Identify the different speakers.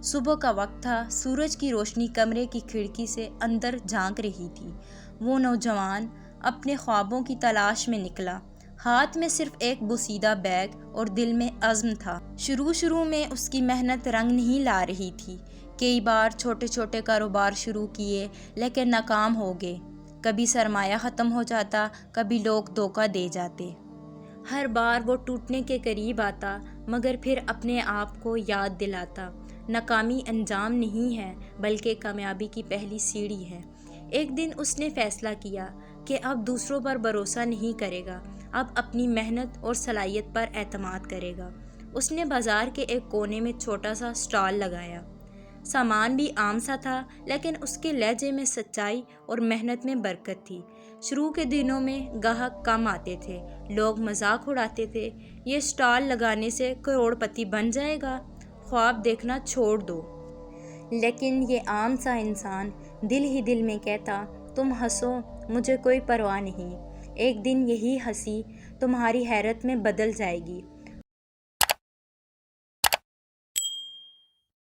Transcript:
Speaker 1: صبح کا وقت تھا، سورج کی روشنی کمرے کی کھڑکی سے اندر جھانک رہی تھی۔ وہ نوجوان اپنے خوابوں کی تلاش میں نکلا، ہاتھ میں صرف ایک بوسیدہ بیگ اور دل میں عزم تھا۔ شروع میں اس کی محنت رنگ نہیں لا رہی تھی۔ کئی بار چھوٹے چھوٹے کاروبار شروع کیے لیکن ناکام ہو گئے۔ کبھی سرمایہ ختم ہو جاتا، کبھی لوگ دھوکہ دے جاتے۔ ہر بار وہ ٹوٹنے کے قریب آتا، مگر پھر اپنے آپ کو یاد دلاتا، ناکامی انجام نہیں ہے بلکہ کامیابی کی پہلی سیڑھی ہے۔ ایک دن اس نے فیصلہ کیا کہ اب دوسروں پر بھروسہ نہیں کرے گا، اب اپنی محنت اور صلاحیت پر اعتماد کرے گا۔ اس نے بازار کے ایک کونے میں چھوٹا سا اسٹال لگایا۔ سامان بھی عام سا تھا، لیکن اس کے لہجے میں سچائی اور محنت میں برکت تھی۔ شروع کے دنوں میں گاہک کم آتے تھے، لوگ مذاق اڑاتے تھے، یہ اسٹال لگانے سے کروڑ پتی بن جائے گا، خواب دیکھنا چھوڑ دو۔ لیکن یہ عام سا انسان دل ہی دل میں کہتا، تم ہنسو، مجھے کوئی پرواہ نہیں، ایک دن یہی ہنسی تمہاری حیرت میں بدل جائے گی۔